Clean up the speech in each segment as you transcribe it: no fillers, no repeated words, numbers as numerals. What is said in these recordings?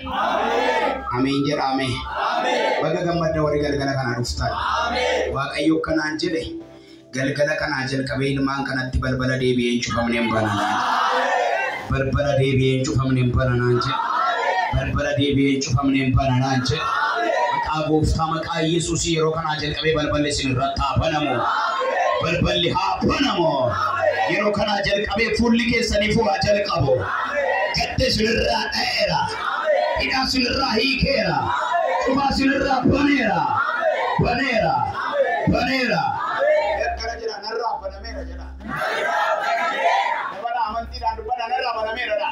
Amin jedha amin. Baga gammadda warri galgala kana dhuftan. Waaqayyo kanaan jedhe galgala kana jalqabee ilmaan kanatti balbala deebi'een cufamneen bananaan. Balbala deebi'een cufamneen bananaan jedhe. Balbala deebi'een cufamneen bananaan jedhe. Maqaa gooftaa maqaa Yesuus yeroo kana jalqabee balballi isin irratti haa banamu. Balballi haa banamu. Yeroo kana jalqabee fuulli keessaniif waa jalqabu. Gadde sinirraa dha'eera. Hidhaan sinirraa hiikeera. Cufaa sinirraa baneera. Baneera. Baneera. Akkana jedha narraa banameera jedha. Dabala amantiidhaan dubbadha narraa banameera dha.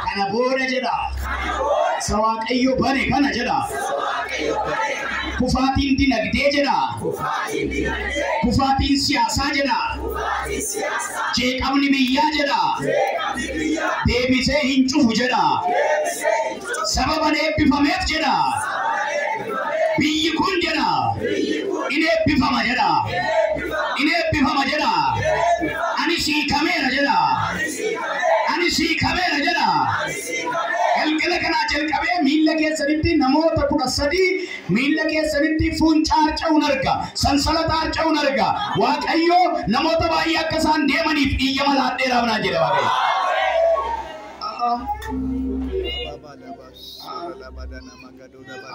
Kana booda jedha. Isa Waaqayyo bane kana jedha. Kufaatiin dinagdee jedha. Kufaatiin siyaasaa jedha. Jeeqamni biyyaa jedha. Deebisee hin cufu jedha. Sababa eebbifameef jedha. Biyyi kun jedha. In eebbifama jedha. In eebbifama jedha. Ani siikameera jedha. Ani siikameera jedha. Galgala kana jalqabee miilla keessanitti namoota 13 miilla keessanitti funcaarca'uun arga. Sansalata harca'uun arga. Waaqayyo namoota baay'ee akka isaan deemaniif iyya malaadheeraa banaa jedha Waaqayyo.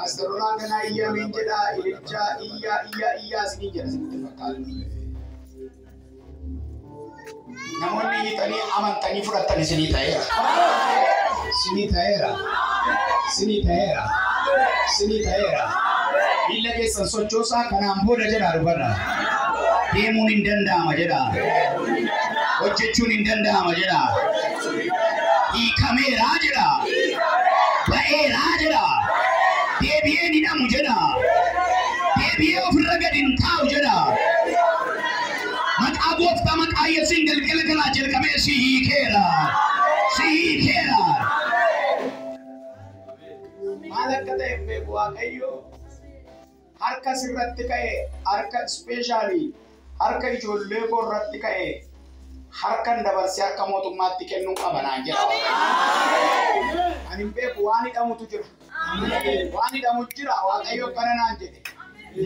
Asirraa kana iyya min jedha ilcha iyya isinii jedha sitti fakkaatu. Namoonni hiitanii amantanii fudhatanii isinii ta'eera. Isinii ta'eera. Isinii ta'eera. Isinii ta'eera. Miilla keessan sochoosaa kanaan booda jedha dhufarra. Deemuun hin danda'ama jedha. Hojjechuun hin danda'ama jedha. Hiikameeraa jedha. Ba'eeraa jedha. Deebi'een hidhamu jedha. Deebi'ee ofirra gadi hin taa'u jedha. Maqaa gooftaa maqaa Yesuusiin galgala kanaa jalqabee si hiikeera. Si hiikeera. Maal akka ta'e beeku Waaqayyo harka sirratti ka'e harka ispeeshaalii harka ijoollee koo irratti ka'e harkan dabarsee harka mootummaatti kennuu qabanaan jedha. Ani beeku waan hidhamutu jira. Waan hidhamu jira Waaqayyo akkana naan jedhe.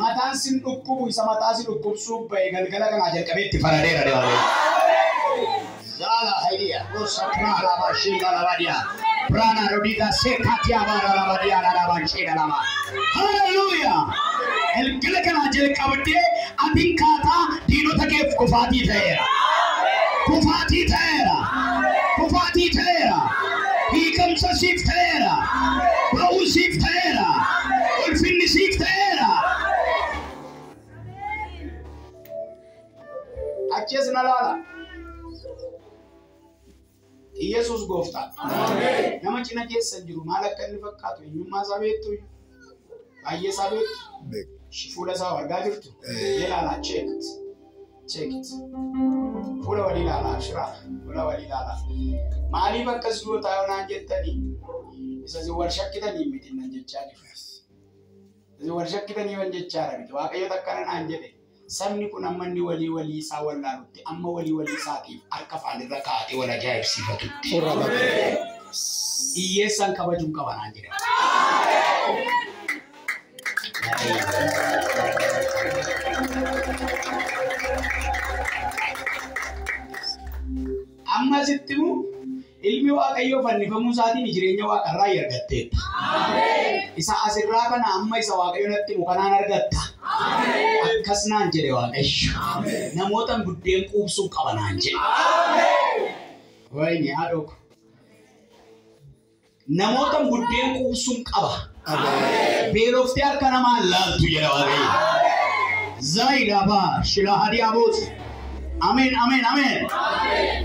Mataan sin dhukkubu isa mataa si dhukkubsuuf ba'e galgala kanaa jalqabee itti faradeera deemaa. Zala haidia, osakra la bashinga la badia. Brana rodida sekatia bara la badia la banchina lama. Hallelujah. El gila kana jalqabde atin kata dino take kufati ta'era. Kufati ta'era. Kufati ta'era. Hiikamsa siif ta'era. Ba'uu siif ta'era. Ulfinni siif ta'era. Achis na lala. Yesus gooftaan. Nama cina keessa jiru maal akka inni fakkaatu eenyummaa isaa beektu. Baay'ee isaa beektu. Fuula isaa argaa jirtu. Ilaalaa check it. Fuula walii ilaalaa shiraa. Fuula walii ilaalaa. Maaliif akkas goota yoonaan jettanii isa wal shakkitanii miti nan jechaa jiru. Isa wal shakkitanii waan jechaa miti. Waaqayyo takkana naan jedhe. Sabni kun amma inni walii isaa wallaalutti amma walii isaatiif harka faanirra kaa'atee wal ajaa'ibsiifatutti. Hiyyeessan kabajuun qabanaan jedha. Amma sittimu ilmi Waaqayyoo fannifamuu isaatiin jireenya Waaqarraa argatteetta. Isa asirraa kana amma isa Waaqayyo natti himu kanaan argatta. Akkasnaan jedhe Waaqayyo. Namoota buddeen quubsuu qabanaan jedhe. Wayni haadhook. Namoota buddeen quubsuu qaba. Beeloftee harka namaa laaltu jedha Waaqayyo. Zaydaba shilahadiyaabos. Amen, amen, amen.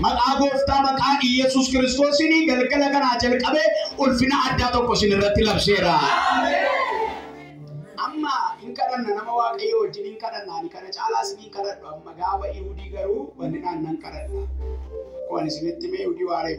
Maqaa gooftaa maqaa Yesuus Kiristoosiin galgala kanaa jalqabee ulfina addaa tokko isin irratti labseera. Amma hin kadhanna nama Waaqayyo wajjin hin kadhanna ani kana caalaa isin hin kadhadhu amma gaafa Yihuudii garuu wanni naannan kadhadha. Waan isinitti mee Yihuudii waaree